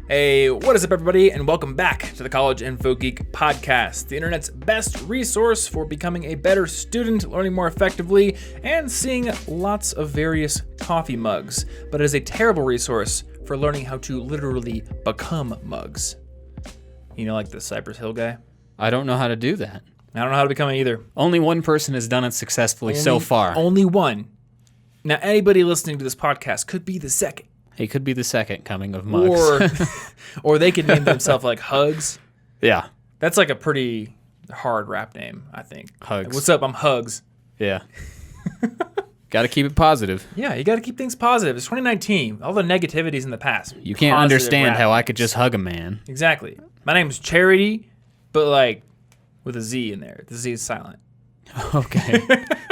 Hey, what is up, everybody, and welcome back to the College Info Geek podcast, the internet's best resource for becoming a better student, learning more effectively, and seeing lots of various coffee mugs, but it is a terrible resource for learning how to literally become mugs. You know, like the Cypress Hill guy? I don't know how to do that. I don't know how to become it either. Only one person has done it successfully so far. Only one. Now, anybody listening to this podcast could be the second. He could be the second coming of mugs. Or they could name themselves like Hugs. Yeah. That's like a pretty hard rap name, I think. Hugs. Like, what's up? I'm Hugs. Yeah. Got to keep it positive. Yeah, you got to keep things positive. It's 2019. All the negativity's in the past. You can't understand how I could just hug a man. Exactly. My name's Charity, but like with a Z in there. The Z is silent. Okay.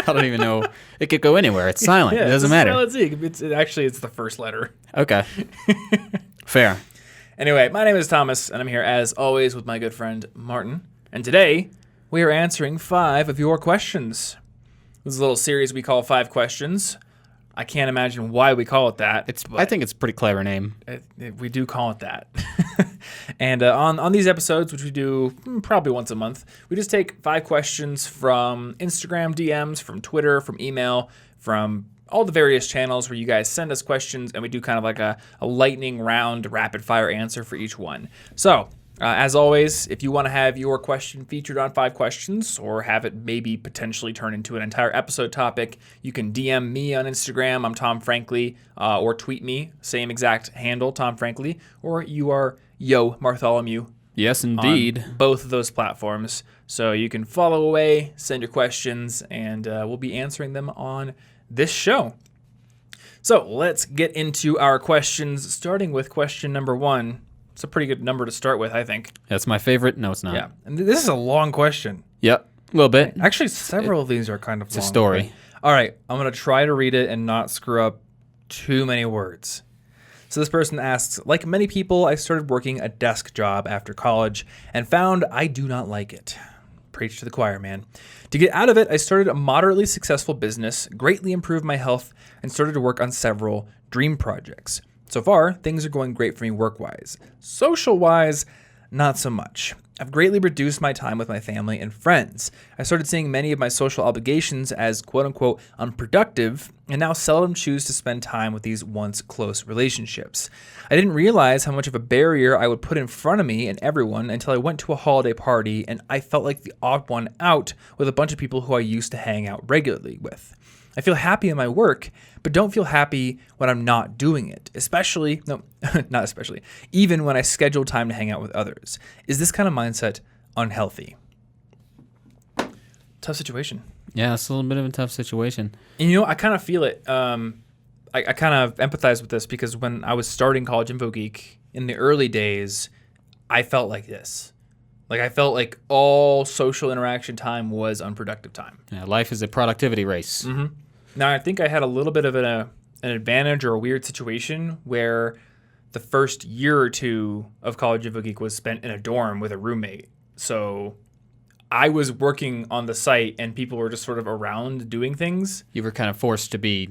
I don't even know. It could go anywhere. It's silent. Yeah, it doesn't matter. Silent Z. It's the first letter. Okay. Fair. Anyway, my name is Thomas, and I'm here as always with my good friend Martin. And today, we are answering 5 of your questions. This is a little series we call 5 Questions. I can't imagine why we call it that. I think it's a pretty clever name. We do call it that. And on these episodes, which we do probably once a month, we just take 5 questions from Instagram DMs, from Twitter, from email, from all the various channels where you guys send us questions, and we do kind of like a lightning round rapid fire answer for each one. So, as always, if you want to have your question featured on 5 questions or have it maybe potentially turn into an entire episode topic, you can DM me on Instagram. I'm Tom Frankly, or tweet me, same exact handle, Tom Frankly, or you are Yo Bartholomew. Yes, indeed. On both of those platforms. So you can follow away, send your questions, and we'll be answering them on this show. So let's get into our questions, starting with question number 1. It's a pretty good number to start with, I think. That's my favorite. No, it's not. Yeah, and this is a long question. Yep, a little bit. Actually, several of these are kind of long. It's a story. Right? All right, I'm going to try to read it and not screw up too many words. So this person asks, like many people, I started working a desk job after college and found I do not like it. Preach to the choir, man. To get out of it, I started a moderately successful business, greatly improved my health, and started to work on several dream projects. So far, things are going great for me work-wise. Social-wise, not so much. I've greatly reduced my time with my family and friends. I started seeing many of my social obligations as quote-unquote unproductive, and now seldom choose to spend time with these once close relationships. I didn't realize how much of a barrier I would put in front of me and everyone until I went to a holiday party and I felt like the odd one out with a bunch of people who I used to hang out regularly with. I feel happy in my work, but don't feel happy when I'm not doing it, even when I schedule time to hang out with others. Is this kind of mindset unhealthy? Tough situation. Yeah, it's a little bit of a tough situation. And you know, I kind of feel it. I kind of empathize with this because when I was starting College Info Geek in the early days, I felt like this. Like I felt like all social interaction time was unproductive time. Yeah, life is a productivity race. Mm-hmm. Now, I think I had a little bit of an advantage or a weird situation where the first year or two of College Info Geek was spent in a dorm with a roommate. So I was working on the site and people were just sort of around doing things. You were kind of forced to be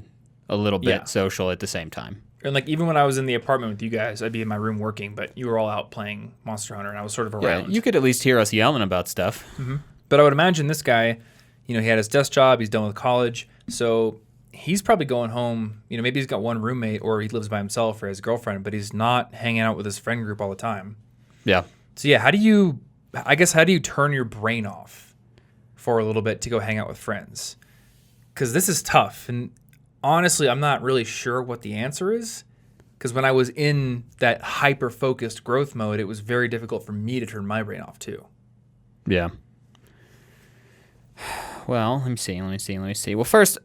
a little bit social at the same time. And like even when I was in the apartment with you guys, I'd be in my room working, but you were all out playing Monster Hunter and I was sort of around. Yeah, you could at least hear us yelling about stuff. Mm-hmm. But I would imagine this guy, you know, he had his desk job, he's done with college, so he's probably going home, you know, maybe he's got one roommate or he lives by himself or his girlfriend, but he's not hanging out with his friend group all the time. Yeah. So yeah, how do you turn your brain off for a little bit to go hang out with friends? Because this is tough. And honestly, I'm not really sure what the answer is. Because when I was in that hyper-focused growth mode, it was very difficult for me to turn my brain off too. Yeah. Well, let me see. Well, first,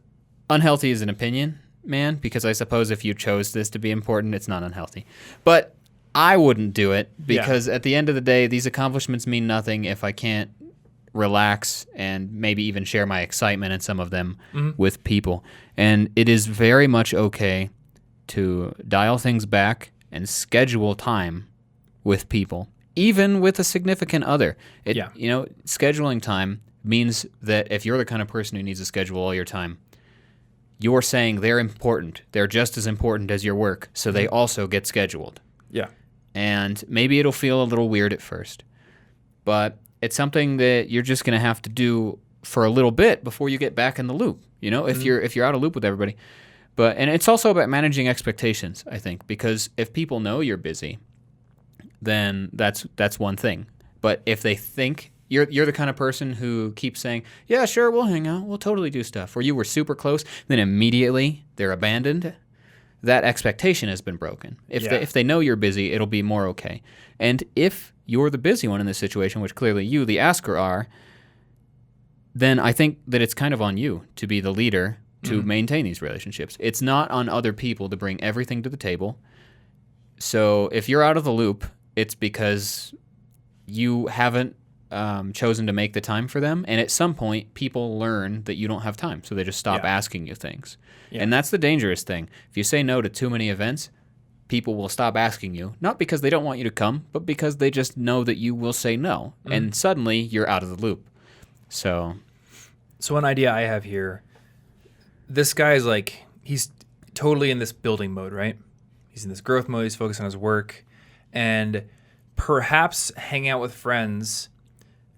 unhealthy is an opinion, man, because I suppose if you chose this to be important, it's not unhealthy. But I wouldn't do it because at the end of the day, these accomplishments mean nothing if I can't relax and maybe even share my excitement in some of them with people. And it is very much okay to dial things back and schedule time with people, even with a significant other. You know, scheduling time means that if you're the kind of person who needs to schedule all your time, you're saying they're important. They're just as important as your work, so they also get scheduled. Yeah. and maybe it'll feel a little weird at first, but it's something that you're just going to have to do for a little bit before you get back in the loop, if you're out of loop with everybody. And it's also about managing expectations, I think, because if people know you're busy, then that's one thing. But if they think you're the kind of person who keeps saying, yeah, sure, we'll hang out, we'll totally do stuff, or you were super close, then immediately they're abandoned, that expectation has been broken. If they know you're busy, it'll be more okay. And if you're the busy one in this situation, which clearly you, the asker, are, then I think that it's kind of on you to be the leader to maintain these relationships. It's not on other people to bring everything to the table. So if you're out of the loop, it's because you haven't chosen to make the time for them. And at some point, people learn that you don't have time. So they just stop asking you things. Yeah. And that's the dangerous thing. If you say no to too many events, people will stop asking you, not because they don't want you to come, but because they just know that you will say no. And suddenly, you're out of the loop. So an idea I have here, this guy is like, he's totally in this building mode, right? He's in this growth mode. He's focused on his work. And perhaps hanging out with friends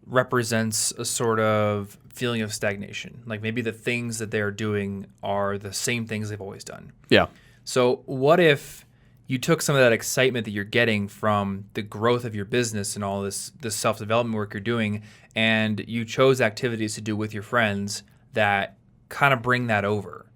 represents a sort of feeling of stagnation. Like maybe the things that they're doing are the same things they've always done. Yeah. So what if you took some of that excitement that you're getting from the growth of your business and all this self-development work you're doing, and you chose activities to do with your friends that kind of bring that over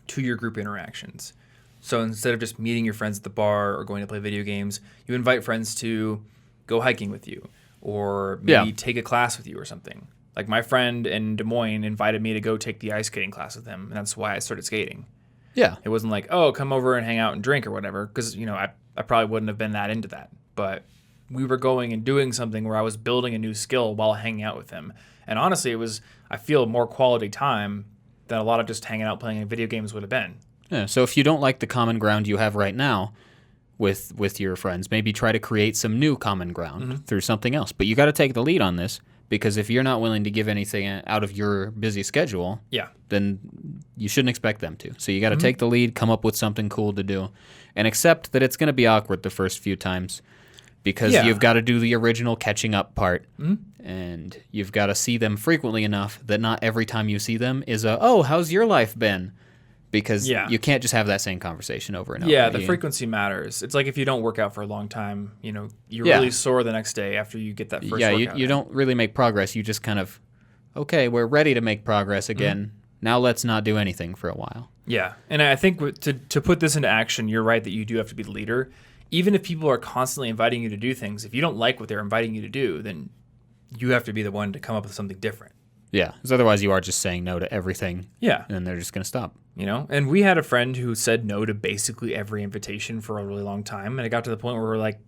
to your group interactions. So instead of just meeting your friends at the bar or going to play video games, you invite friends to go hiking with you or maybe take a class with you or something. Like my friend in Des Moines invited me to go take the ice skating class with him, and that's why I started skating. Yeah. It wasn't like, oh, come over and hang out and drink or whatever, because, I probably wouldn't have been that into that. But we were going and doing something where I was building a new skill while hanging out with him. And honestly, it was, I feel, more quality time than a lot of just hanging out playing video games would have been. Yeah, so if you don't like the common ground you have right now with your friends, maybe try to create some new common ground through something else. But you got to take the lead on this, because if you're not willing to give anything out of your busy schedule, then you shouldn't expect them to. So you got to take the lead, come up with something cool to do, and accept that it's going to be awkward the first few times, because you've got to do the original catching up part, and you've got to see them frequently enough that not every time you see them is oh, how's your life been? Because you can't just have that same conversation over and over. Yeah, the frequency matters. It's like if you don't work out for a long time, you're really sore the next day after you get that first workout. Yeah, you don't really make progress. You just kind of, okay, we're ready to make progress again. Now let's not do anything for a while. Yeah, and I think to put this into action, you're right that you do have to be the leader. Even if people are constantly inviting you to do things, if you don't like what they're inviting you to do, then you have to be the one to come up with something different. Yeah, because otherwise you are just saying no to everything. Yeah. And they're just going to stop. And we had a friend who said no to basically every invitation for a really long time. And it got to the point where we're like,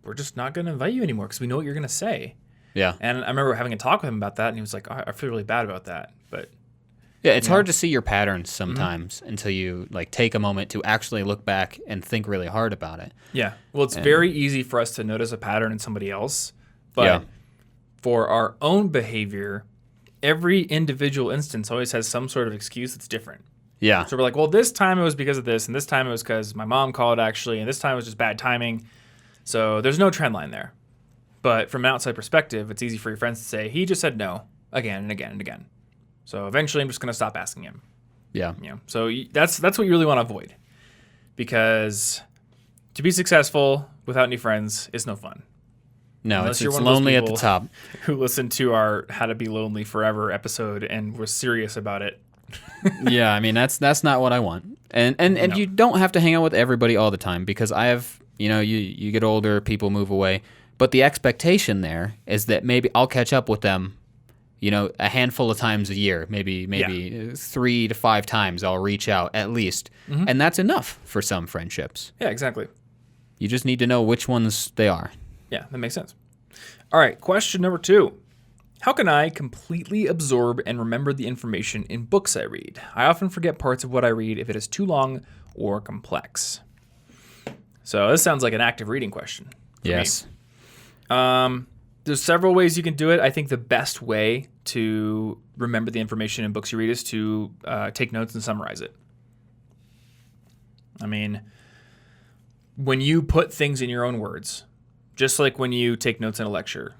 we're just not going to invite you anymore because we know what you're going to say. Yeah. And I remember having a talk with him about that, and he was like, I feel really bad about that. But yeah, it's hard to see your patterns sometimes until you take a moment to actually look back and think really hard about it. Yeah. Well, it's very easy for us to notice a pattern in somebody else. But for our own behavior, every individual instance always has some sort of excuse that's different. Yeah. So we're like, well, this time it was because of this, and this time it was because my mom called actually, and this time it was just bad timing. So there's no trend line there. But from an outside perspective, it's easy for your friends to say, he just said no again and again and again. So eventually I'm just going to stop asking him. Yeah. So that's what you really want to avoid. Because to be successful without any friends is no fun. No, it's lonely at the top. Who listened to our How to Be Lonely Forever episode and was serious about it. Yeah, I mean that's not what I want. And you don't have to hang out with everybody all the time, because I have, you get older, people move away, but the expectation there is that maybe I'll catch up with them, a handful of times a year, maybe 3 to 5 times I'll reach out at least. And that's enough for some friendships. Yeah, exactly. You just need to know which ones they are. Yeah, that makes sense. All right, question number 2. How can I completely absorb and remember the information in books I read? I often forget parts of what I read if it is too long or complex. So this sounds like an active reading question. Yes. There's several ways you can do it. I think the best way to remember the information in books you read is to take notes and summarize it. I mean, when you put things in your own words, Just like when you take notes in a lecture,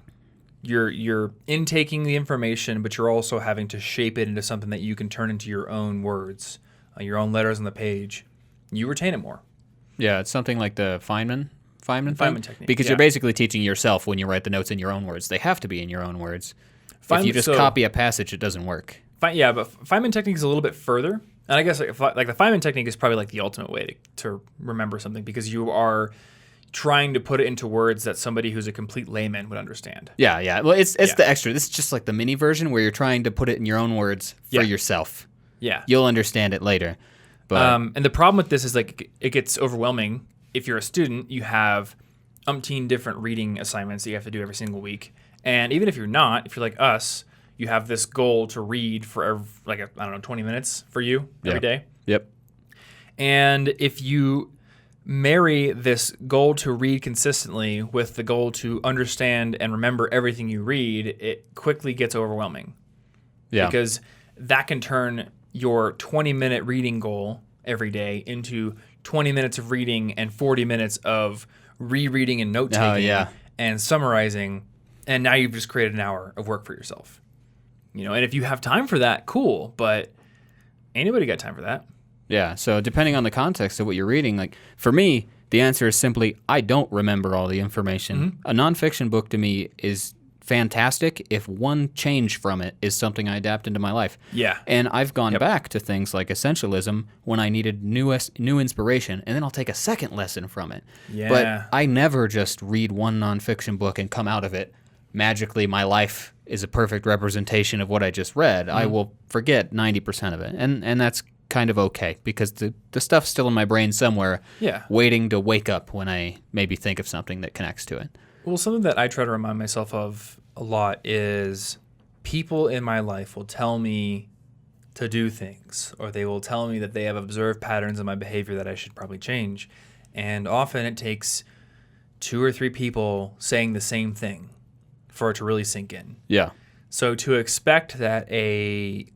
you're intaking the information, but you're also having to shape it into something that you can turn into your own words, your own letters on the page. You retain it more. Yeah, it's something like the Feynman technique. Because you're basically teaching yourself when you write the notes in your own words. They have to be in your own words. If you just copy a passage, it doesn't work. But Feynman technique is a little bit further. And I guess like the Feynman technique is probably like the ultimate way to remember something, because you are trying to put it into words that somebody who's a complete layman would understand. Yeah. Well, it's the extra. This is just like the mini version where you're trying to put it in your own words for yourself. Yeah. You'll understand it later. But and the problem with this is like it gets overwhelming. If you're a student, you have umpteen different reading assignments that you have to do every single week. And even if you're not, if you're like us, you have this goal to read for 20 minutes for you every day. Yep. And if you marry this goal to read consistently with the goal to understand and remember everything you read, it quickly gets overwhelming. Yeah. Because that can turn your 20-minute reading goal every day into 20 minutes of reading and 40 minutes of rereading and note-taking and summarizing, and now you've just created an hour of work for yourself. And if you have time for that, cool, but anybody got time for that? Yeah, so depending on the context of what you're reading, like for me, the answer is simply I don't remember all the information. Mm-hmm. A nonfiction book to me is fantastic if one change from it is something I adapt into my life. Yeah. And I've gone back to things like essentialism when I needed new inspiration, and then I'll take a second lesson from it. Yeah. But I never just read one nonfiction book and come out of it. Magically, my life is a perfect representation of what I just read. Mm-hmm. I will forget 90% of it. And that's kind of okay, because the stuff's still in my brain somewhere, waiting to wake up when I maybe think of something that connects to it. Well, something that I try to remind myself of a lot is people in my life will tell me to do things, or they will tell me that they have observed patterns in my behavior that I should probably change. And often it takes 2 or 3 people saying the same thing for it to really sink in. Yeah. So to expect that a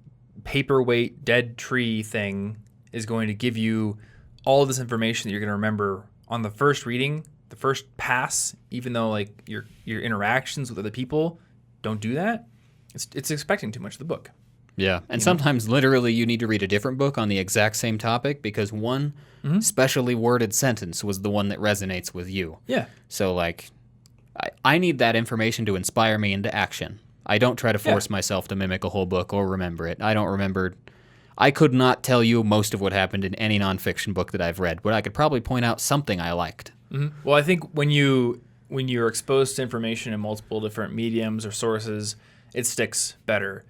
paperweight dead tree thing is going to give you all this information that you're going to remember on the first reading, the first pass, even though like your interactions with other people don't do that, it's expecting too much of the book. Yeah, and sometimes literally you need to read a different book on the exact same topic because one specially worded sentence was the one that resonates with you. Yeah. So like I need that information to inspire me into action. I don't try to force myself to mimic a whole book or remember it. I don't remember. I could not tell you most of what happened in any nonfiction book that I've read, but I could probably point out something I liked. Mm-hmm. Well, I think when you're exposed to information in multiple different mediums or sources, it sticks better.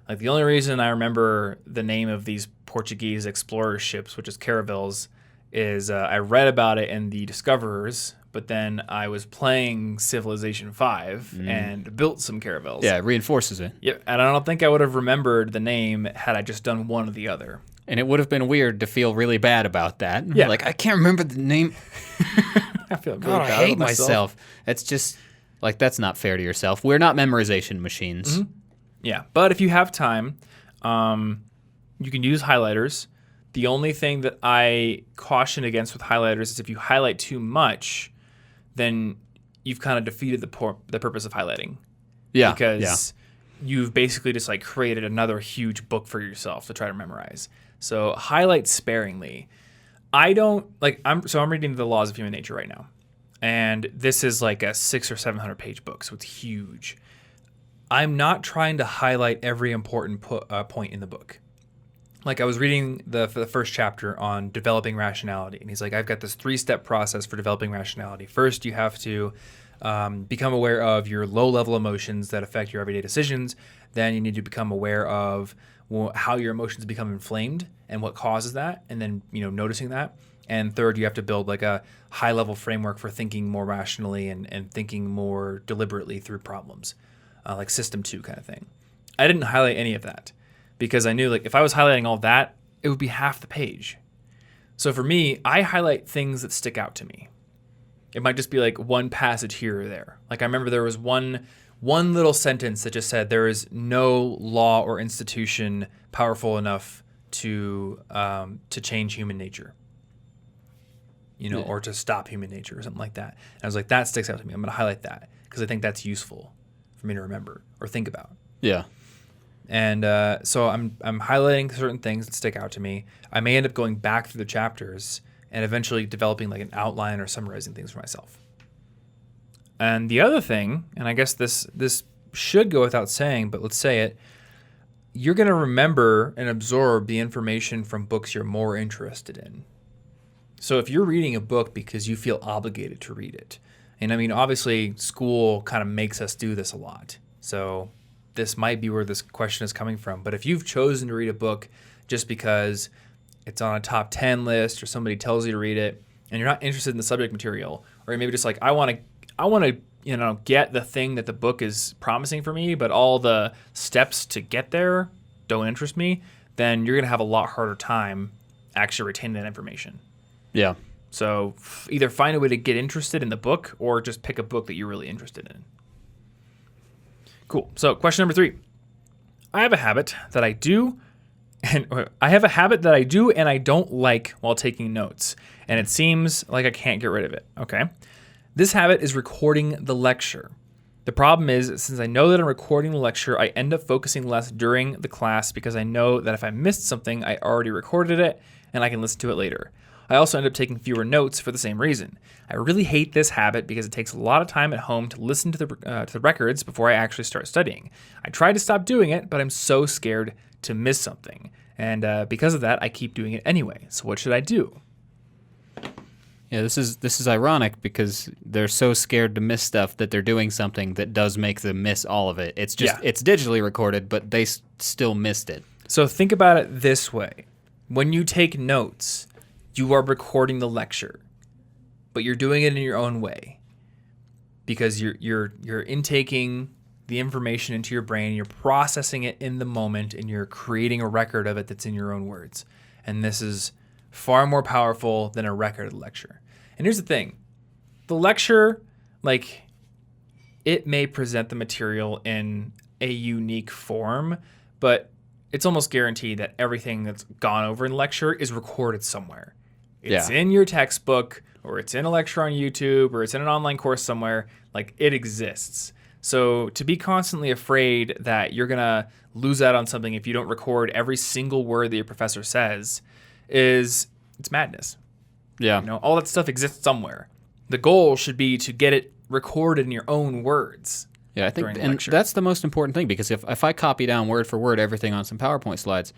Like the only reason I remember the name of these Portuguese explorer ships, which is caravels, is I read about it in The Discoverers, but then I was playing Civilization 5 and built some caravels. Yeah, it reinforces it. Yep, and I don't think I would have remembered the name had I just done one or the other. And it would have been weird to feel really bad about that. Yeah. Like, I can't remember the name. I feel really God, bad I hate about myself. It's just, like, that's not fair to yourself. We're not memorization machines. Mm-hmm. Yeah, but if you have time, you can use highlighters. The only thing that I caution against with highlighters is if you highlight too much, then you've kind of defeated the purpose of highlighting. Yeah. Because you've basically just like created another huge book for yourself to try to memorize. So highlight sparingly. I'm reading The Laws of Human Nature right now. And this is like a 600 or 700 page book, so it's huge. I'm not trying to highlight every important point in the book. Like I was reading the first chapter on developing rationality, and he's like, I've got this 3-step process for developing rationality. First, you have to become aware of your low-level emotions that affect your everyday decisions. Then you need to become aware of how your emotions become inflamed and what causes that, and then noticing that. And third, you have to build like a high-level framework for thinking more rationally and thinking more deliberately through problems, like System 2 kind of thing. I didn't highlight any of that, because I knew like if I was highlighting all that, it would be half the page. So for me, I highlight things that stick out to me. It might just be like one passage here or there. Like I remember there was one little sentence that just said there is no law or institution powerful enough to change human nature. or to stop human nature or something like that. And I was like, that sticks out to me. I'm going to highlight that because I think that's useful for me to remember or think about. Yeah. And so I'm highlighting certain things that stick out to me. I may end up going back through the chapters and eventually developing like an outline or summarizing things for myself. And the other thing, and I guess this should go without saying, but let's say it, you're going to remember and absorb the information from books you're more interested in. So if you're reading a book because you feel obligated to read it, and I mean, obviously school kind of makes us do this a lot. So this might be where this question is coming from. But if you've chosen to read a book just because it's on a top 10 list or somebody tells you to read it and you're not interested in the subject material, or maybe just like, I want to get the thing that the book is promising for me, but all the steps to get there don't interest me, then you're going to have a lot harder time actually retaining that information. Yeah. So either find a way to get interested in the book or just pick a book that you're really interested in. Cool. So question number 3. I have a habit that I do and I don't like while taking notes, and it seems like I can't get rid of it. Okay. This habit is recording the lecture. The problem is, since I know that I'm recording the lecture, I end up focusing less during the class because I know that if I missed something, I already recorded it and I can listen to it later. I also end up taking fewer notes for the same reason. I really hate this habit because it takes a lot of time at home to listen to the records before I actually start studying. I try to stop doing it, but I'm so scared to miss something. And because of that, I keep doing it anyway. So what should I do? Yeah, this is ironic because they're so scared to miss stuff that they're doing something that does make them miss all of it. It's just It's digitally recorded, but they still missed it. So think about it this way. When you take notes, you are recording the lecture, but you're doing it in your own way because you're intaking the information into your brain, you're processing it in the moment, and you're creating a record of it that's in your own words. And this is far more powerful than a record of the lecture. And here's the thing. The lecture, it may present the material in a unique form, but it's almost guaranteed that everything that's gone over in the lecture is recorded somewhere. It's in your textbook, or it's in a lecture on YouTube, or it's in an online course somewhere. It exists. So to be constantly afraid that you're going to lose out on something if you don't record every single word that your professor says it's madness. Yeah. All that stuff exists somewhere. The goal should be to get it recorded in your own words. Yeah, I think and that's the most important thing, because if I copy down word for word everything on some PowerPoint slides,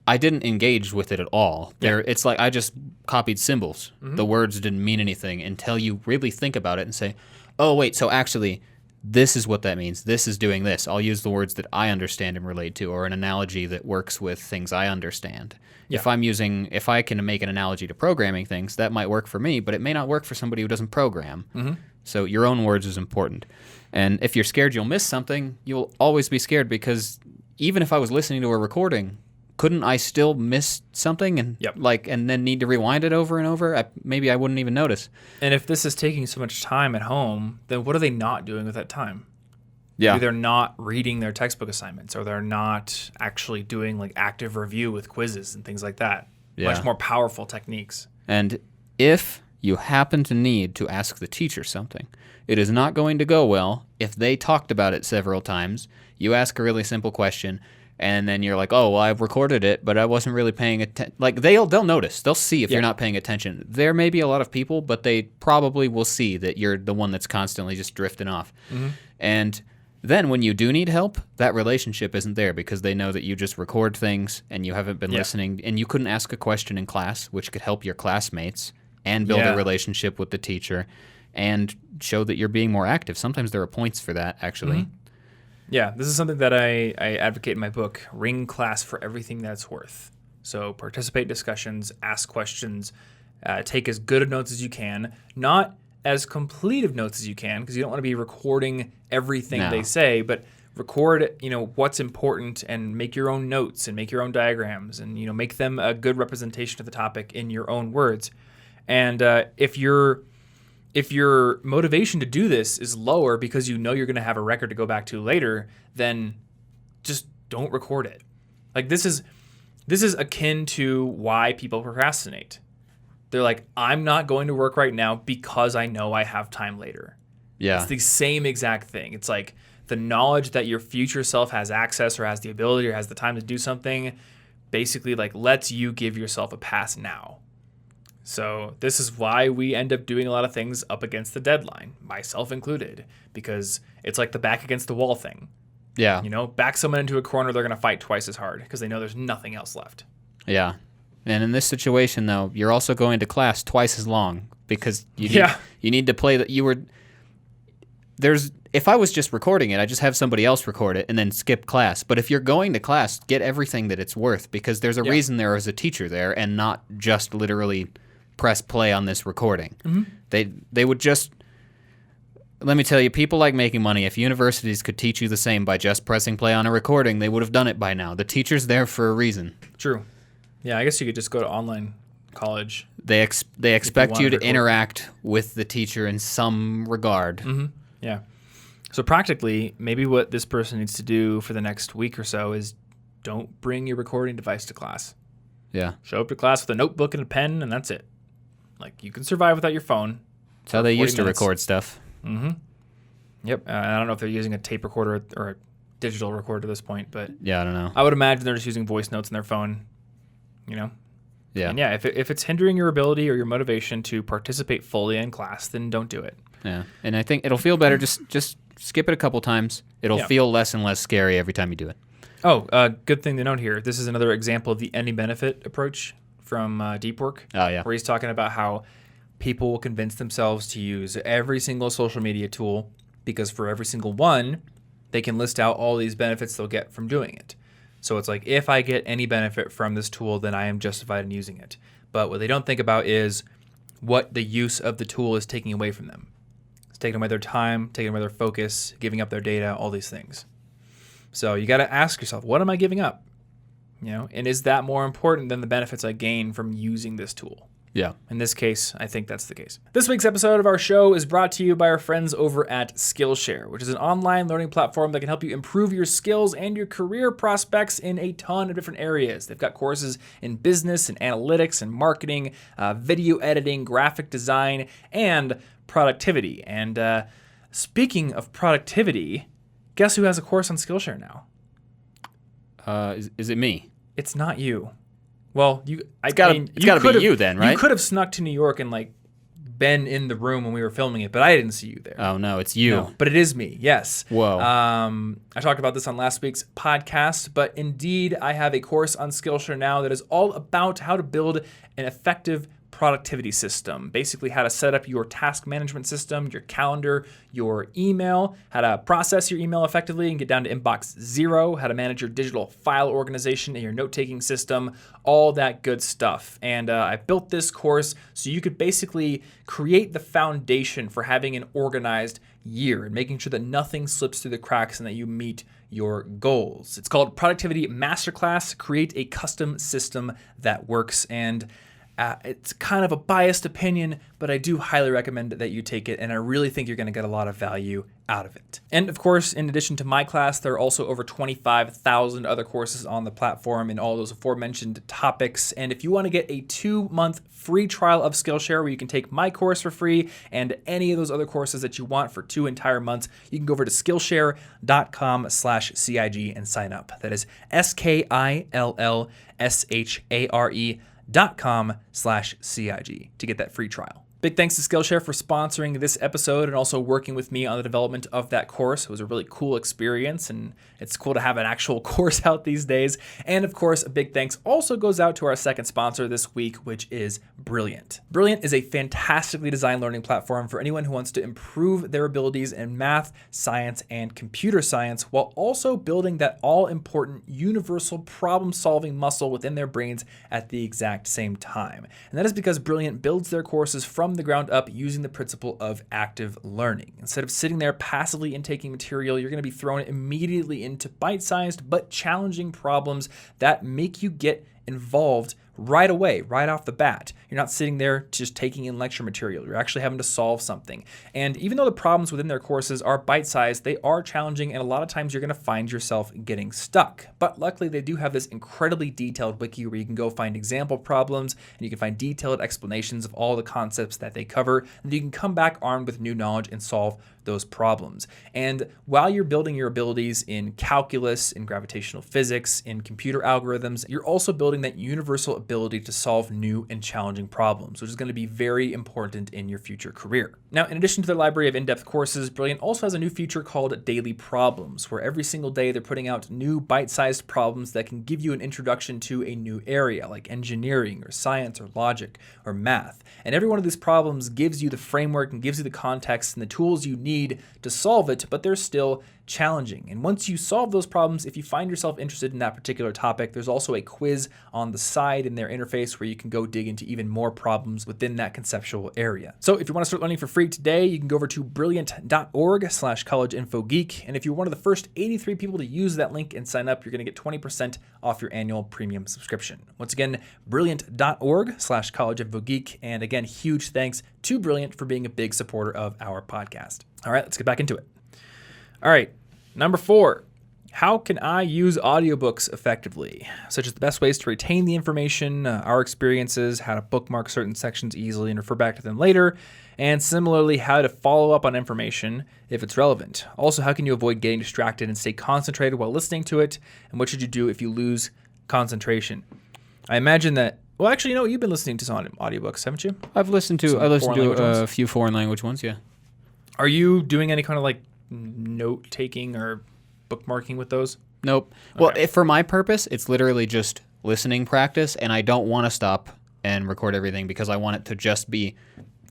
I didn't engage with it at all. It's like I just copied symbols. Mm-hmm. The words didn't mean anything until you really think about it and say, oh, wait, so actually this is what that means. This is doing this. I'll use the words that I understand and relate to, or an analogy that works with things I understand. Yeah. If I can make an analogy to programming things, that might work for me, but it may not work for somebody who doesn't program. Mm-hmm. So your own words is important. And if you're scared you'll miss something, you'll always be scared, because even if I was listening to a recording, couldn't I still miss something and and then need to rewind it over and over? Maybe I wouldn't even notice. And if this is taking so much time at home, then what are they not doing with that time? Yeah. Maybe they're not reading their textbook assignments, or they're not actually doing active review with quizzes and things like that. Yeah. Much more powerful techniques. And if you happen to need to ask the teacher something, it is not going to go well if they talked about it several times. You ask a really simple question, and then you're like, oh, well, I've recorded it, but I wasn't really paying attention. They'll notice. They'll see if you're not paying attention. There may be a lot of people, but they probably will see that you're the one that's constantly just drifting off. Mm-hmm. And then when you do need help, that relationship isn't there, because they know that you just record things and you haven't been listening, and you couldn't ask a question in class, which could help your classmates and build a relationship with the teacher and show that you're being more active. Sometimes there are points for that, actually. Mm-hmm. Yeah, this is something that I advocate in my book, Ring Class for Everything That's Worth. So participate in discussions, ask questions, take as good of notes as you can, not as complete of notes as you can, because you don't want to be recording everything they say, but record what's important, and make your own notes and make your own diagrams, and make them a good representation of the topic in your own words. And if your motivation to do this is lower because you're going to have a record to go back to later, then just don't record it. This is akin to why people procrastinate. They're like, I'm not going to work right now because I know I have time later. Yeah. It's the same exact thing. It's like the knowledge that your future self has access or has the ability or has the time to do something basically like lets you give yourself a pass now. So this is why we end up doing a lot of things up against the deadline, myself included, because it's like the back against the wall thing. Yeah. You know, back someone into a corner, they're going to fight twice as hard because they know there's nothing else left. Yeah. And in this situation, though, you're also going to class twice as long because you need to play that. If I was just recording it, I just have somebody else record it and then skip class. But if you're going to class, get everything that it's worth because there's a reason there is a teacher there and not just literally press play on this recording. Mm-hmm. They would just, let me tell you, people like making money. If universities could teach you the same by just pressing play on a recording, they would have done it by now. The teacher's there for a reason. True. Yeah, I guess you could just go to online college. They expect you to interact with the teacher in some regard. Mm-hmm. Yeah. So practically, maybe what this person needs to do for the next week or so is don't bring your recording device to class. Yeah. Show up to class with a notebook and a pen, and that's it. Like, you can survive without your phone. That's how they used to record stuff. Mm-hmm. Yep. I don't know if they're using a tape recorder or a digital recorder at this point, but yeah, I don't know. I would imagine they're just using voice notes in their phone, you know? Yeah. And yeah, if it's hindering your ability or your motivation to participate fully in class, then don't do it. Yeah. And I think it'll feel better. Just skip it a couple times. It'll feel less and less scary every time you do it. Oh, good thing to note here. This is another example of the any benefit approach from Deep Work. Oh, yeah. Where he's talking about how people will convince themselves to use every single social media tool because for every single one, they can list out all these benefits they'll get from doing it. So it's like, if I get any benefit from this tool, then I am justified in using it. But what they don't think about is what the use of the tool is taking away from them. It's taking away their time, taking away their focus, giving up their data, all these things. So you got to ask yourself, what am I giving up? You know, and is that more important than the benefits I gain from using this tool? Yeah. In this case, I think that's the case. This week's episode of our show is brought to you by our friends over at Skillshare, which is an online learning platform that can help you improve your skills and your career prospects in a ton of different areas. They've got courses in business and analytics and marketing, video editing, graphic design, and productivity. And speaking of productivity, guess who has a course on Skillshare now? Is it me? It's not you. Well, it's got to be you then, right? You could have snuck to New York and like been in the room when we were filming it, but I didn't see you there. Oh no, it's you. No, but it is me. Yes. Whoa. I talked about this on last week's podcast, but indeed, I have a course on Skillshare now that is all about how to build an effective productivity system. Basically, how to set up your task management system, your calendar, your email, how to process your email effectively and get down to inbox zero, how to manage your digital file organization and your note-taking system, all that good stuff. And I built this course so you could basically create the foundation for having an organized year and making sure that nothing slips through the cracks and that you meet your goals. It's called Productivity Masterclass, Create a Custom System That Works. And it's kind of a biased opinion, but I do highly recommend that you take it, and I really think you're going to get a lot of value out of it. And of course, in addition to my class, there are also over 25,000 other courses on the platform in all those aforementioned topics. And if you want to get a 2-month free trial of Skillshare where you can take my course for free and any of those other courses that you want for 2 entire months, you can go over to Skillshare.com/CIG and sign up. That is SKILLSHARE.com/CIG to get that free trial. Big thanks to Skillshare for sponsoring this episode and also working with me on the development of that course. It was a really cool experience, and it's cool to have an actual course out these days. And of course, a big thanks also goes out to our second sponsor this week, which is Brilliant. Brilliant is a fantastically designed learning platform for anyone who wants to improve their abilities in math, science, and computer science while also building that all-important universal problem-solving muscle within their brains at the exact same time. And that is because Brilliant builds their courses from the ground up using the principle of active learning. Instead of sitting there passively intaking material, you're going to be thrown immediately into bite-sized but challenging problems that make you get involved right away, right off the bat. You're not sitting there just taking in lecture material. You're actually having to solve something. And even though the problems within their courses are bite-sized, they are challenging, and a lot of times you're going to find yourself getting stuck. But luckily, they do have this incredibly detailed wiki where you can go find example problems, and you can find detailed explanations of all the concepts that they cover, and you can come back armed with new knowledge and solve those problems. And while you're building your abilities in calculus, in gravitational physics, in computer algorithms, you're also building that universal ability to solve new and challenging problems, which is going to be very important in your future career. Now, in addition to their library of in-depth courses, Brilliant also has a new feature called Daily Problems, where every single day they're putting out new bite-sized problems that can give you an introduction to a new area, like engineering or science or logic or math. And every one of these problems gives you the framework and gives you the context and the tools you need to solve it, but they're still challenging. And once you solve those problems, if you find yourself interested in that particular topic, there's also a quiz on the side in their interface where you can go dig into even more problems within that conceptual area. So if you want to start learning for free today, you can go over to brilliant.org/collegeinfogeek. And if you're one of the first 83 people to use that link and sign up, you're going to get 20% off your annual premium subscription. Once again, brilliant.org/collegeinfogeek. And again, huge thanks to Brilliant for being a big supporter of our podcast. All right, let's get back into it. All right, number 4, how can I use audiobooks effectively? Such as the best ways to retain the information, our experiences, how to bookmark certain sections easily and refer back to them later, and similarly, how to follow up on information if it's relevant. Also, how can you avoid getting distracted and stay concentrated while listening to it, and what should you do if you lose concentration? I imagine that, well, actually, you've been listening to some audiobooks, haven't you? I've listened to a few foreign language ones, yeah. Are you doing any kind of like note-taking or bookmarking with those? Nope. Okay. Well, for my purpose, it's literally just listening practice, and I don't want to stop and record everything because I want it to just be,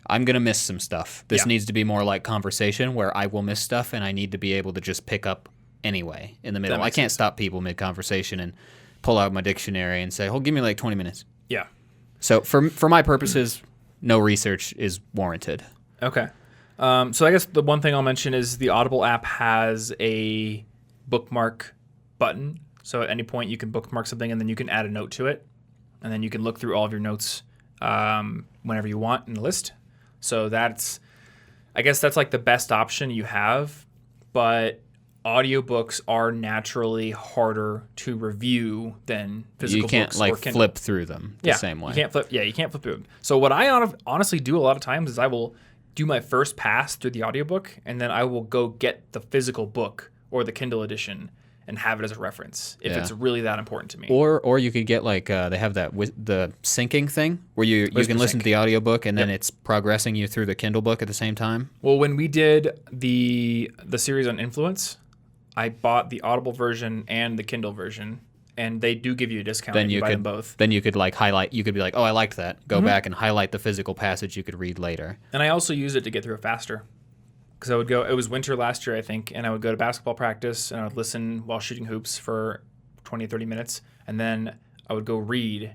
I'm going to miss some stuff. This needs to be more like conversation where I will miss stuff, and I need to be able to just pick up anyway in the middle. I can't stop people mid-conversation and pull out my dictionary and say, give me like 20 minutes. Yeah. So for my purposes, no research is warranted. Okay. So I guess the one thing I'll mention is the Audible app has a bookmark button. So at any point you can bookmark something and then you can add a note to it. And then you can look through all of your notes whenever you want in the list. So I guess that's like the best option you have. But audiobooks are naturally harder to review than physical books. You can't or Kindle. flip through them the same way. You can't flip through them. So what I honestly do a lot of times is I will do my first pass through the audiobook, and then I will go get the physical book or the Kindle edition and have it as a reference if it's really that important to me. Or you could get like they have that the syncing thing where you can listen to the audiobook and then it's progressing you through the Kindle book at the same time. Well, when we did the series on influence, I bought the Audible version and the Kindle version. And they do give you a discount if you buy them both. Then you could like highlight. You could be like, I liked that. Go back and highlight the physical passage you could read later. And I also use it to get through it faster. Because I would go, it was winter last year, I think, and I would go to basketball practice and I would listen while shooting hoops for 20, 30 minutes. And then I would go read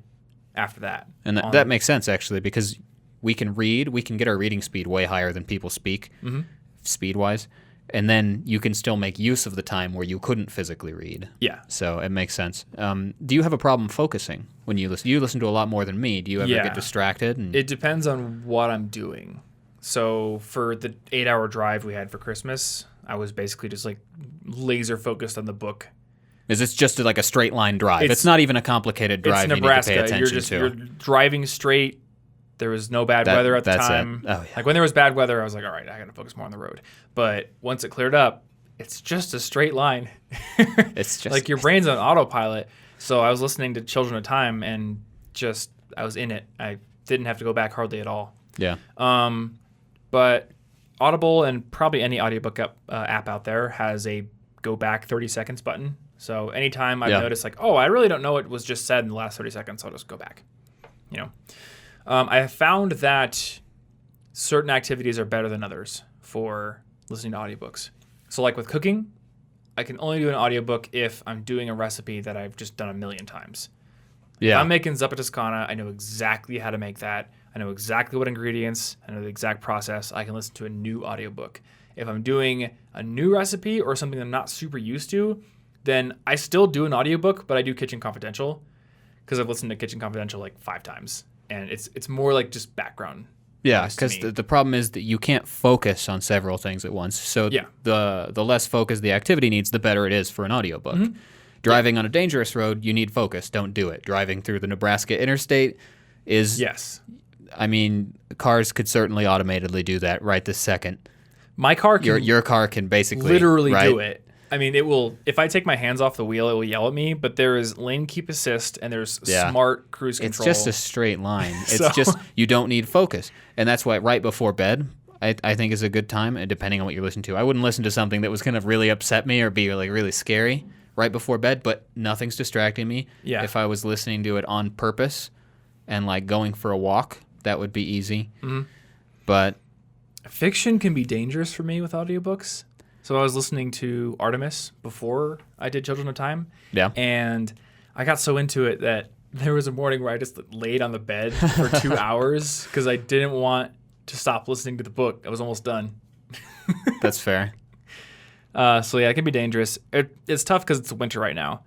after that. And that makes sense, actually, because we can read. We can get our reading speed way higher than people speak, speed-wise. And then you can still make use of the time where you couldn't physically read. Yeah. So it makes sense. Do you have a problem focusing when you listen? You listen to a lot more than me. Do you ever get distracted? It depends on what I'm doing. So for the 8-hour drive we had for Christmas, I was basically just like laser focused on the book. Is this just like a straight line drive? It's not even a complicated drive. It's Nebraska. You need to pay attention You're driving straight. There was no bad weather at the time. Oh, yeah. Like when there was bad weather, I was like, all right, I got to focus more on the road. But once it cleared up, it's just a straight line. It's just like your brain's on autopilot. So I was listening to Children of Time and I was in it. I didn't have to go back hardly at all. Yeah. But Audible and probably any audiobook app out there has a go back 30 seconds button. So anytime I've noticed like, I really don't know what was just said in the last 30 seconds, I'll just go back. I have found that certain activities are better than others for listening to audiobooks. So like with cooking, I can only do an audiobook if I'm doing a recipe that I've just done a million times. Yeah. If I'm making zuppa toscana, I know exactly how to make that. I know exactly what ingredients. I know the exact process. I can listen to a new audiobook. If I'm doing a new recipe or something I'm not super used to, then I still do an audiobook, but I do Kitchen Confidential because I've listened to Kitchen Confidential like 5 times, and it's more like just background. Yeah, because the problem is that you can't focus on several things at once. So the less focus the activity needs, the better it is for an audiobook. Mm-hmm. Driving on a dangerous road, you need focus. Don't do it. Driving through the Nebraska interstate is... Yes. I mean, cars could certainly automatically do that right this second. My car can... Your car can basically... Literally do it. I mean, it will... If I take my hands off the wheel, it will yell at me, but there is lane keep assist, and there's smart cruise control. It's just a straight line. It's just... You don't need focus. And that's why right before bed, I think is a good time, and depending on what you're listening to. I wouldn't listen to something that was going to really upset me or be like really scary right before bed, but nothing's distracting me. Yeah. If I was listening to it on purpose and like going for a walk, that would be easy. Mm-hmm. But fiction can be dangerous for me with audiobooks. So I was listening to Artemis before I did Children of Time. Yeah. And I got so into it that there was a morning where I just laid on the bed for 2 hours because I didn't want to stop listening to the book. I was almost done. That's fair. So yeah, it can be dangerous. It's tough because it's winter right now.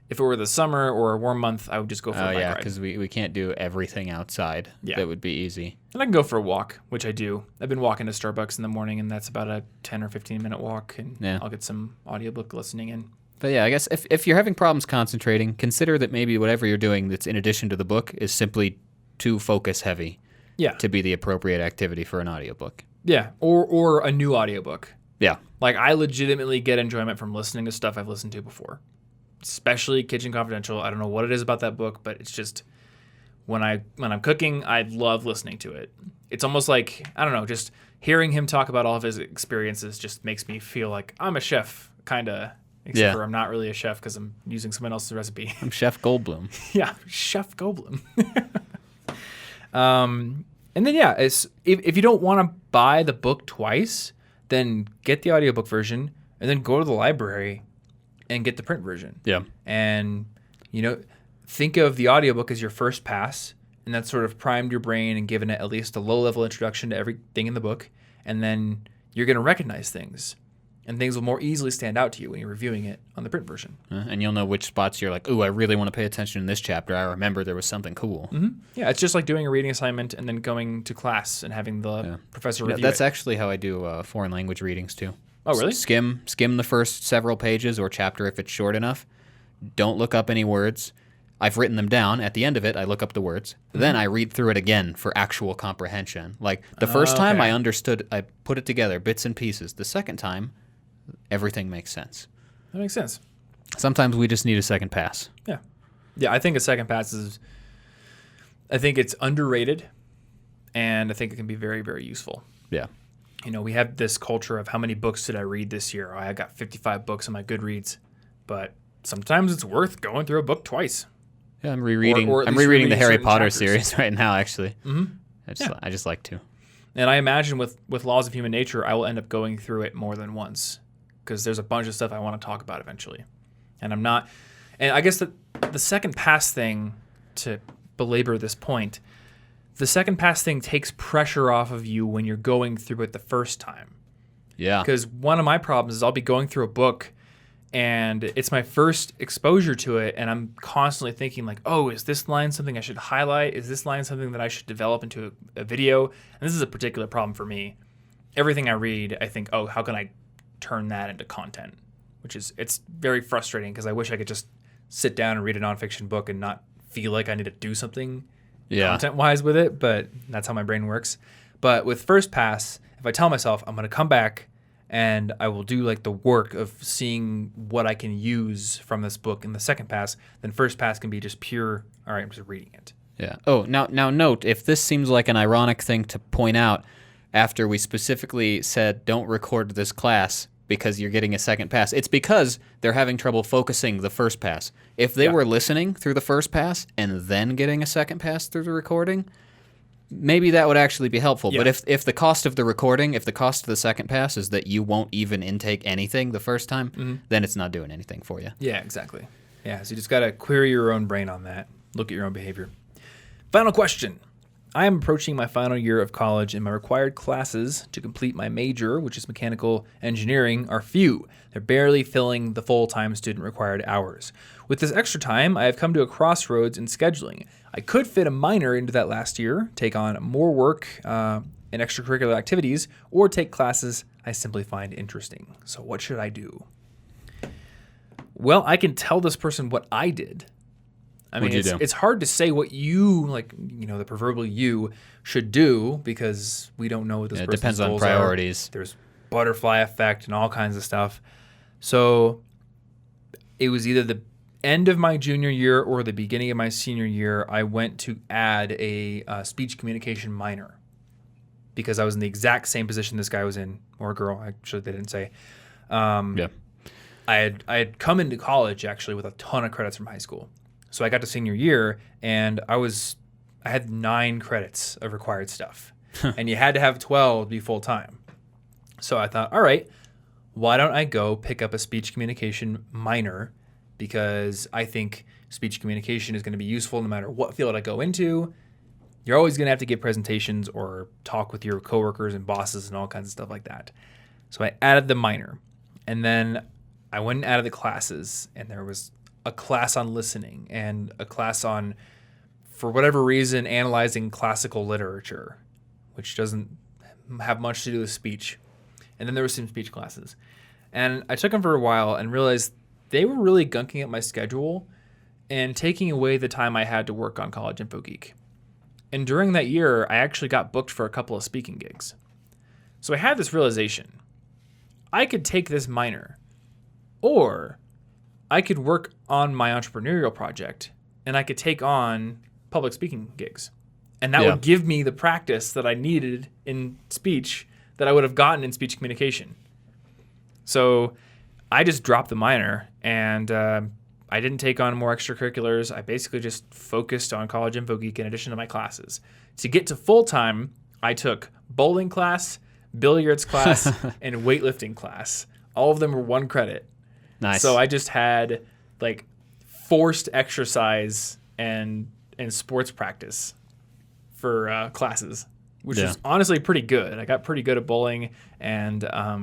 If it were the summer or a warm month, I would just go for a bike ride. Because we can't do everything outside. Yeah. That would be easy. And I can go for a walk, which I do. I've been walking to Starbucks in the morning, and that's about a 10 or 15-minute walk, and I'll get some audiobook listening in. But yeah, I guess if you're having problems concentrating, consider that maybe whatever you're doing that's in addition to the book is simply too focus heavy to be the appropriate activity for an audiobook. Yeah, or a new audiobook. Yeah. Like, I legitimately get enjoyment from listening to stuff I've listened to before, especially Kitchen Confidential. I don't know what it is about that book, but it's just when I'm cooking, I love listening to it. It's almost like, I don't know, just hearing him talk about all of his experiences just makes me feel like I'm a chef, kind of, except for I'm not really a chef because I'm using someone else's recipe. I'm Chef Goldblum. Yeah, Chef Goldblum. And then, if you don't want to buy the book twice, then get the audiobook version and then go to the library and get the print version. Yeah. And, think of the audiobook as your first pass, and that's sort of primed your brain and given it at least a low-level introduction to everything in the book. And then you're going to recognize things, and things will more easily stand out to you when you're reviewing it on the print version. And you'll know which spots you're like, ooh, I really want to pay attention in this chapter. I remember there was something cool. Mm-hmm. Yeah, it's just like doing a reading assignment and then going to class and having the professor review that's actually how I do foreign language readings too. Oh, really? Skim the first several pages or chapter if it's short enough. Don't look up any words. I've written them down. At the end of it, I look up the words. Mm-hmm. Then I read through it again for actual comprehension. Like the first time I understood, I put it together, bits and pieces. The second time, everything makes sense. That makes sense. Sometimes we just need a second pass. Yeah. Yeah, I think a second pass I think it's underrated, and I think it can be very, very useful. Yeah. We have this culture of how many books did I read this year? I got 55 books on my Goodreads, but sometimes it's worth going through a book twice. Yeah, I'm rereading the Harry Potter series right now, actually. Mm-hmm. I just like to. And I imagine with Laws of Human Nature, I will end up going through it more than once because there's a bunch of stuff I want to talk about eventually. And I guess the second pass thing, to belabor this point, the second pass thing takes pressure off of you when you're going through it the first time. Yeah. Because one of my problems is I'll be going through a book and it's my first exposure to it, and I'm constantly thinking like, oh, is this line something I should highlight? Is this line something that I should develop into a video? And this is a particular problem for me. Everything I read, I think, oh, how can I turn that into content? It's very frustrating because I wish I could just sit down and read a nonfiction book and not feel like I need to do something content-wise with it, but that's how my brain works. But with First Pass, if I tell myself I'm going to come back and I will do like the work of seeing what I can use from this book in the second pass, then First Pass can be just pure, all right, I'm just reading it. Yeah. Oh, now note, if this seems like an ironic thing to point out after we specifically said don't record this class because you're getting a second pass, it's because they're having trouble focusing the first pass. If they were listening through the first pass and then getting a second pass through the recording, maybe that would actually be helpful. Yeah. But if the cost of the recording, if the cost of the second pass is that you won't even intake anything the first time, then it's not doing anything for you. Yeah, exactly. Yeah, so you just got to query your own brain on that. Look at your own behavior. Final question. I am approaching my final year of college, and my required classes to complete my major, which is mechanical engineering, are few. They're barely filling the full-time student required hours. With this extra time, I have come to a crossroads in scheduling. I could fit a minor into that last year, take on more work and extracurricular activities, or take classes I simply find interesting. So what should I do? Well, I can tell this person what I did. I mean, it's hard to say what you, the proverbial you should do, because we don't know what this person's depends on goals priorities. are. There's butterfly effect and all kinds of stuff. So it was either the end of my junior year or the beginning of my senior year, I went to add a speech communication minor, because I was in the exact same position this guy was in, or a girl, actually they didn't say. I had come into college actually with a ton of credits from high school. So I got to senior year, and I had 9 credits of required stuff, and you had to have 12 to be full time. So I thought, all right, why don't I go pick up a speech communication minor, because I think speech communication is going to be useful no matter what field I go into. You're always going to have to give presentations or talk with your coworkers and bosses and all kinds of stuff like that. So I added the minor, and then I went and added the classes, and there was a class on listening and a class on, for whatever reason, analyzing classical literature, which doesn't have much to do with speech. And then there were some speech classes. And I took them for a while and realized they were really gunking up my schedule and taking away the time I had to work on College Info Geek. And during that year, I actually got booked for a couple of speaking gigs. So I had this realization. I could take this minor, or I could work on my entrepreneurial project, and I could take on public speaking gigs. And that would give me the practice that I needed in speech that I would have gotten in speech communication. So I just dropped the minor, and I didn't take on more extracurriculars. I basically just focused on College Info Geek in addition to my classes. To get to full-time, I took bowling class, billiards class, and weightlifting class. All of them were 1 credit. Nice. So I just had forced exercise and sports practice for classes, which was honestly pretty good. I got pretty good at bowling, and I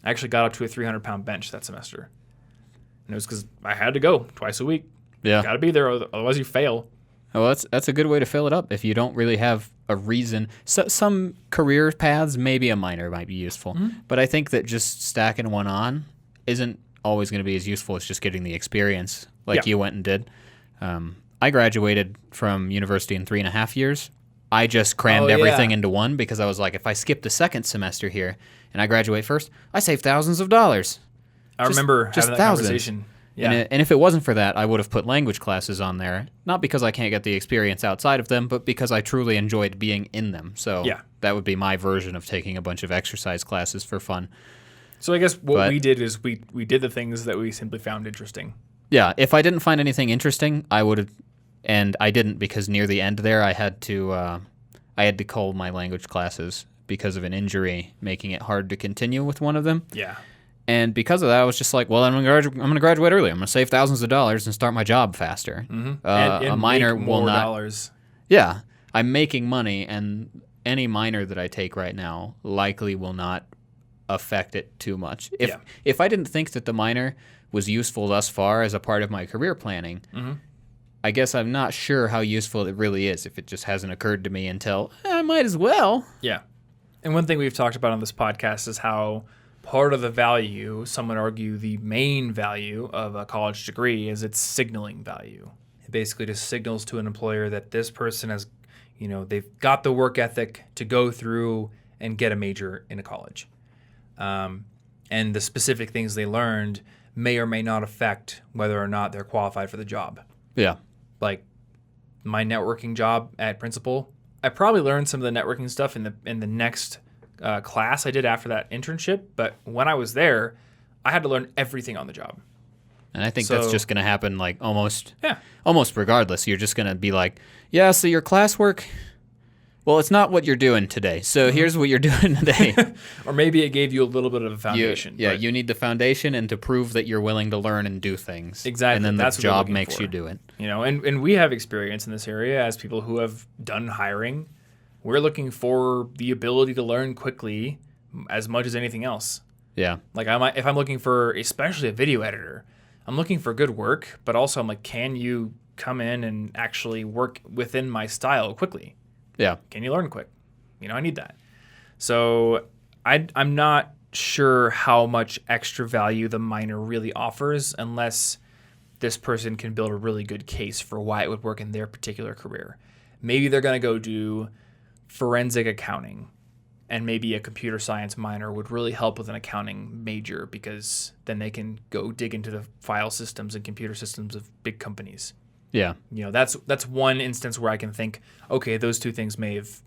actually got up to a 300-pound bench that semester. And it was because I had to go twice a week. Yeah. Got to be there, otherwise you fail. Well, that's a good way to fill it up if you don't really have a reason. So, some career paths, maybe a minor might be useful. Mm-hmm. But I think that just stacking one on isn't always going to be as useful as just getting the experience like you went and did. I graduated from university in 3.5 years. I just crammed everything into one, because I was like, if I skip the second semester here and I graduate first, I save thousands of dollars. I remember having that conversation. Yeah. And if it wasn't for that, I would have put language classes on there, not because I can't get the experience outside of them, but because I truly enjoyed being in them. So that would be my version of taking a bunch of exercise classes for fun. So I guess what we did is we did the things that we simply found interesting. Yeah, if I didn't find anything interesting, I would have, and I didn't, because near the end there I had to cull my language classes because of an injury, making it hard to continue with one of them. Yeah. And because of that, I was just like, well, I'm going to graduate early. I'm going to save thousands of dollars and start my job faster. Mm-hmm. And a minor make will more not. Dollars. Yeah, I'm making money, and any minor that I take right now likely will not affect it too much. If I didn't think that the minor was useful thus far as a part of my career planning, I guess I'm not sure how useful it really is if it just hasn't occurred to me until I might as well. Yeah. And one thing we've talked about on this podcast is how part of the value, some would argue the main value of a college degree, is its signaling value. It basically just signals to an employer that this person has, they've got the work ethic to go through and get a major in a college. And the specific things they learned may or may not affect whether or not they're qualified for the job. Yeah. Like my networking job at Principal, I probably learned some of the networking stuff in the next class I did after that internship, but when I was there, I had to learn everything on the job. And I think that's just going to happen almost regardless. You're just going to be like, yeah, so your classwork, well, it's not what you're doing today. So here's what you're doing today. Or maybe it gave you a little bit of a foundation. You need the foundation and to prove that you're willing to learn and do things. Exactly. And then that's the job makes you do it. And we have experience in this area as people who have done hiring. We're looking for the ability to learn quickly as much as anything else. Yeah. Like if I'm looking for, especially a video editor, I'm looking for good work, but also I'm like, can you come in and actually work within my style quickly? Yeah. Can you learn quick? I need that. So I'm not sure how much extra value the minor really offers unless this person can build a really good case for why it would work in their particular career. Maybe they're going to go do forensic accounting, and maybe a computer science minor would really help with an accounting major because then they can go dig into the file systems and computer systems of big companies. Yeah. That's one instance where I can think, okay, those two things may have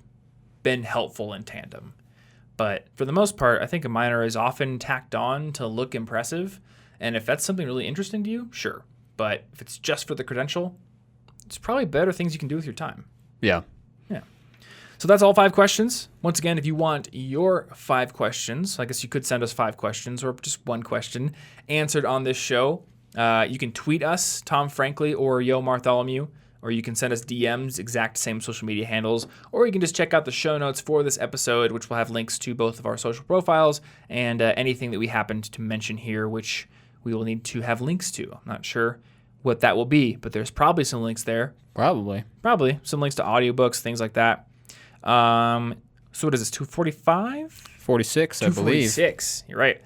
been helpful in tandem. But for the most part, I think a minor is often tacked on to look impressive. And if that's something really interesting to you, sure. But if it's just for the credential, it's probably better things you can do with your time. Yeah. Yeah. So that's all 5 questions. Once again, if you want your 5 questions, I guess you could send us 5 questions or just one question answered on this show. You can tweet us, Tom Frankly or Yo Bartholomew, or you can send us DMs, exact same social media handles, or you can just check out the show notes for this episode, which will have links to both of our social profiles and anything that we happened to mention here, which we will need to have links to. I'm not sure what that will be, but there's probably some links there. Probably some links to audiobooks, things like that. So what is this, 245? 46, I believe. 246, you're right.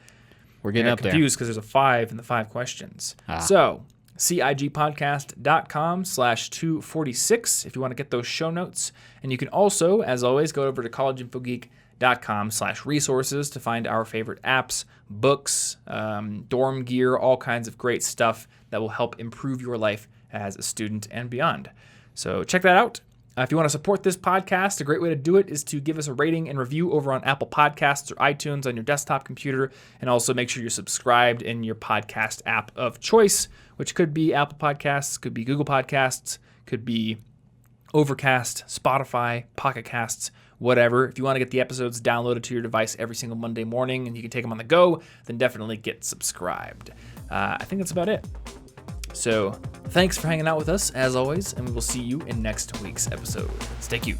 We're getting up there. Confused because there's a 5 in the 5 questions. So cigpodcast.com/246 if you want to get those show notes. And you can also, as always, go over to collegeinfogeek.com/resources to find our favorite apps, books, dorm gear, all kinds of great stuff that will help improve your life as a student and beyond. So check that out. If you want to support this podcast, a great way to do it is to give us a rating and review over on Apple Podcasts or iTunes on your desktop computer. And also make sure you're subscribed in your podcast app of choice, which could be Apple Podcasts, could be Google Podcasts, could be Overcast, Spotify, Pocket Casts, whatever. If you want to get the episodes downloaded to your device every single Monday morning and you can take them on the go, then definitely get subscribed. I think that's about it. So thanks for hanging out with us, as always, and we will see you in next week's episode. Stay cute.